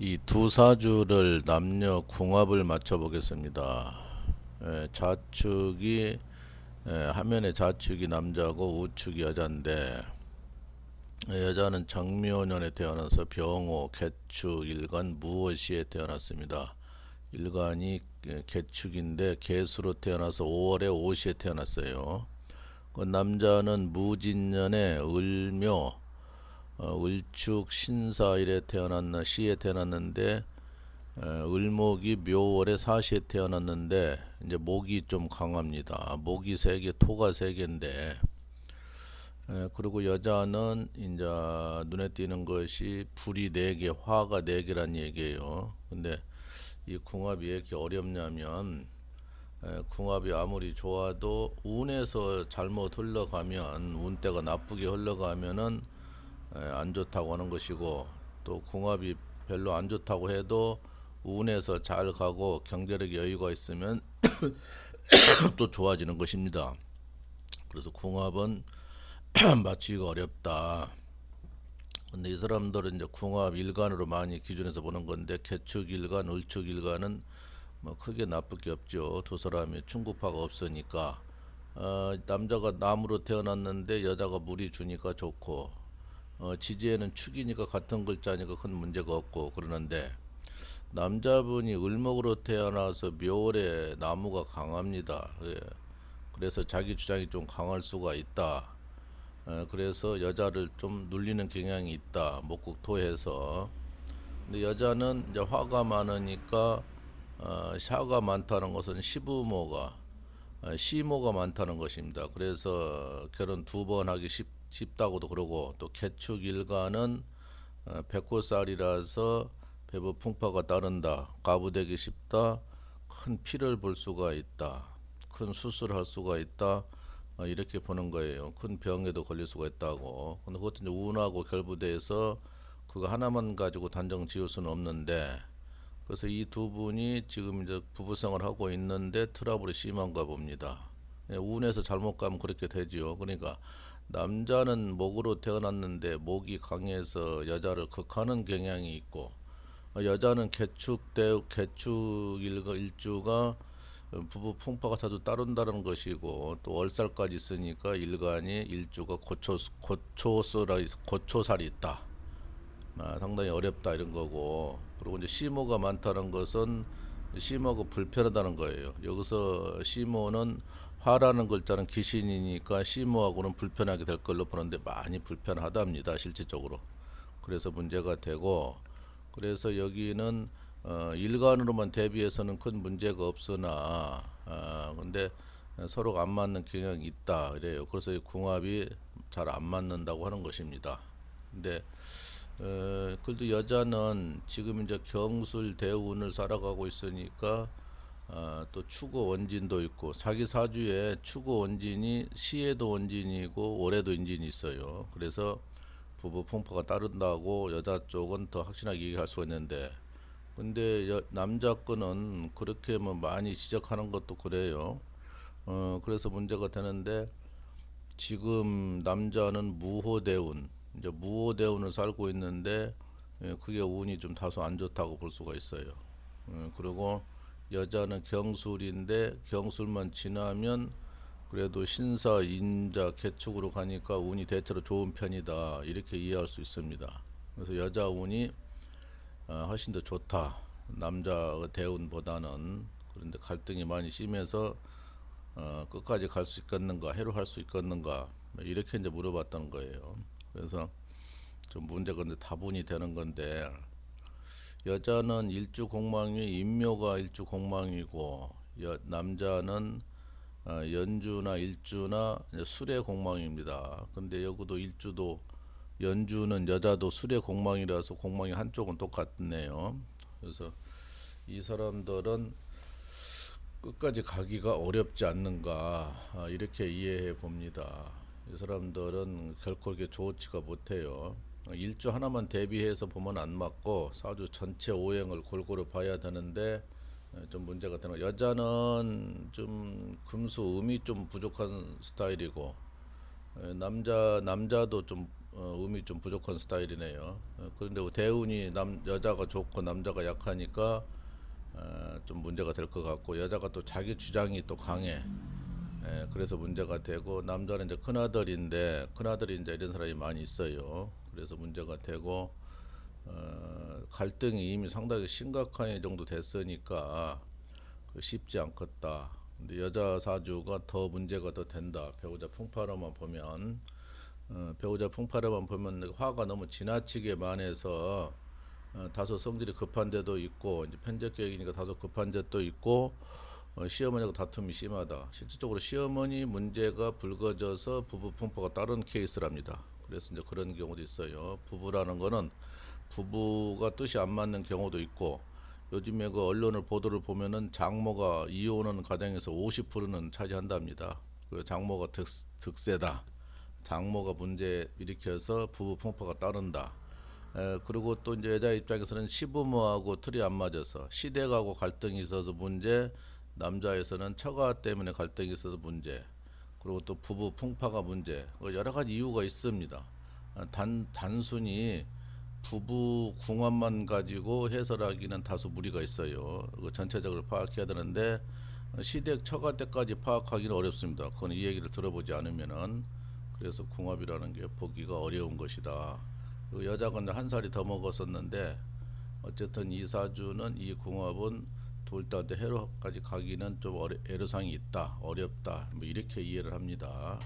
이 두 사주를 남녀 궁합을 맞춰 보겠습니다. 좌측이 화면에 좌측이 남자고 우측이 여자인데, 여자는 정묘년에 태어나서 병호, 개축, 일간, 무오시에 태어났습니다. 일간이 개축인데 개수로 태어나서 5월에 오시에 태어났어요. 그 남자는 무진년에 을묘, 을축, 신사일에 태어났나 시에 태어났는데, 을목이 묘월에 사시에 태어났는데 이제 목이 좀 강합니다. 목이 세 개, 토가 세 개인데, 그리고 여자는 이제 눈에 띄는 것이 불이 네 개, 화가 네 개란 얘기예요. 근데 이 궁합이 왜 이렇게 어렵냐면, 궁합이 아무리 좋아도 운에서 잘못 흘러가면, 운때가 나쁘게 흘러가면은 안 좋다고 하는 것이고, 또 궁합이 별로 안 좋다고 해도 운에서 잘 가고 경제력 여유가 있으면 또 좋아지는 것입니다. 그래서 궁합은 맞추기가 어렵다. 근데 이 사람들은 이제 궁합 일간으로 많이 기준해서 보는 건데, 개축 일간, 을축 일간은 뭐 크게 나쁠 게 없죠. 두 사람이 충국파가 없으니까. 남자가 남으로 태어났는데 여자가 물이 주니까 좋고, 지지에는 축이니까 같은 글자니까 큰 문제가 없고 그러는데, 남자분이 을목으로 태어나서 묘월에 나무가 강합니다. 예. 그래서 자기 주장이 좀 강할 수가 있다. 그래서 여자를 좀 눌리는 경향이 있다. 목국토해서. 근데 여자는 이제 화가 많으니까, 샤가 많다는 것은 시부모가, 시모가 많다는 것입니다. 그래서 결혼 두 번 하기 쉽다고도 그러고, 또 개축 일가는 백호살이라서 배부 풍파가 따른다. 가부되기 쉽다. 큰 피를 볼 수가 있다. 큰 수술할 수가 있다. 이렇게 보는 거예요. 큰 병에도 걸릴 수가 있다고. 근데 그것도 이제 운하고 결부돼서 그거 하나만 가지고 단정 지을 수는 없는데, 그래서 이 두 분이 지금 이제 부부 생활을 하고 있는데 트러블이 심한가 봅니다. 운에서 잘못 가면 그렇게 되지요. 그러니까 남자는 목으로 태어났는데 목이 강해서 여자를 극하는 경향이 있고, 여자는 개축 일주가 부부 풍파가 자주 따른다는 것이고, 또 월살까지 있으니까 일간이 일주가 고초살이 있다. 상당히 어렵다 이런 거고, 그리고 이제 시모가 많다는 것은 시모가 불편하다는 거예요. 여기서 시모는 화라는 글자는 귀신이니까 시모하고는 불편하게 될 걸로 보는데, 많이 불편하답니다 실질적으로. 그래서 문제가 되고, 그래서 여기는 일간으로만 대비해서는 큰 문제가 없으나, 근데 서로가 안 맞는 경향이 있다 이래요. 그래서 이 궁합이 잘 안 맞는다고 하는 것입니다. 근데 그래도 여자는 지금 이제 경술 대운을 살아가고 있으니까, 또 추구 원진도 있고, 자기 사주에 추구 원진이 시에도 원진이고 월에도 인진이 있어요. 그래서 부부 풍파가 따른다고 여자 쪽은 더 확실하게 얘기할 수가 있는데, 근데 남자 거는 그렇게 뭐 많이 지적하는 것도 그래요. 그래서 문제가 되는데, 지금 남자는 무호대운, 이제 무호대운을 살고 있는데, 그게 운이 좀 다소 안 좋다고 볼 수가 있어요. 그리고 여자는 경술인데 경술만 지나면 그래도 신사, 인자, 개축으로 가니까 운이 대체로 좋은 편이다. 이렇게 이해할 수 있습니다. 그래서 여자 운이 훨씬 더 좋다. 남자 대운보다는. 그런데 갈등이 많이 심해서 끝까지 갈 수 있겠는가, 해로할 수 있겠는가, 이렇게 이제 물어봤던 거예요. 그래서 좀 문제가 이제 다분히 되는 건데, 여자는 일주 공망이 인묘가 일주 공망이고, 남자는 연주나 일주나 술의 공망입니다. 근데 여기도 일주도, 연주는 여자도 술의 공망이라서 공망이 한쪽은 똑같네요. 그래서 이 사람들은 끝까지 가기가 어렵지 않는가, 이렇게 이해해 봅니다. 이 사람들은 결코 이렇게 좋지가 못해요. 일주 하나만 대비해서 보면 안 맞고 사주 전체 오행을 골고루 봐야 되는데, 좀 문제가 되는 거. 여자는 좀 금수 음이 좀 부족한 스타일이고, 남자도 좀 음이 좀 부족한 스타일이네요. 그런데 대운이 여자가 좋고 남자가 약하니까 좀 문제가 될 것 같고, 여자가 또 자기 주장이 또 강해. 그래서 문제가 되고, 남자는 이제 큰아들인데 큰아들이 이제 이런 사람이 많이 있어요. 그래서 문제가 되고, 갈등이 이미 상당히 심각한 정도 됐으니까 쉽지 않겠다. 근데 여자 사주가 더 문제가 더 된다. 배우자 풍파로만 보면, 배우자 풍파로만 보면 화가 너무 지나치게 많아서 다소 성질이 급한 데도 있고, 이제 편집 계획이니까 다소 급한 데도 있고, 시어머니하고 다툼이 심하다. 실질적으로 시어머니 문제가 불거져서 부부 풍파가 따른 케이스랍니다. 그래서 이제 그런 경우도 있어요. 부부라는 거는 부부가 뜻이 안 맞는 경우도 있고, 요즘에 그 언론을 보도를 보면은 장모가 이혼하는 가정에서 50%는 차지한답니다. 그 장모가 득세다. 장모가 문제 일으켜서 부부 풍파가 따른다. 그리고 또 이제 여자 입장에서는 시부모하고 틀이 안 맞아서 시댁하고 갈등이 있어서 문제, 남자에서는 처가 때문에 갈등이 있어서 문제, 그리고 또 부부 풍파가 문제, 여러 가지 이유가 있습니다. 단순히 부부 궁합만 가지고 해설하기는 다소 무리가 있어요. 전체적으로 파악해야 되는데 시댁 처가 때까지 파악하기는 어렵습니다. 그건 이 얘기를 들어보지 않으면은. 그래서 궁합이라는 게 보기가 어려운 것이다. 여자가 한 살이 더 먹었었는데 어쨌든 이 사주는, 이 궁합은 돌다대 해로까지 가기는 좀 애로사항이 있다, 어렵다, 뭐 이렇게 이해를 합니다.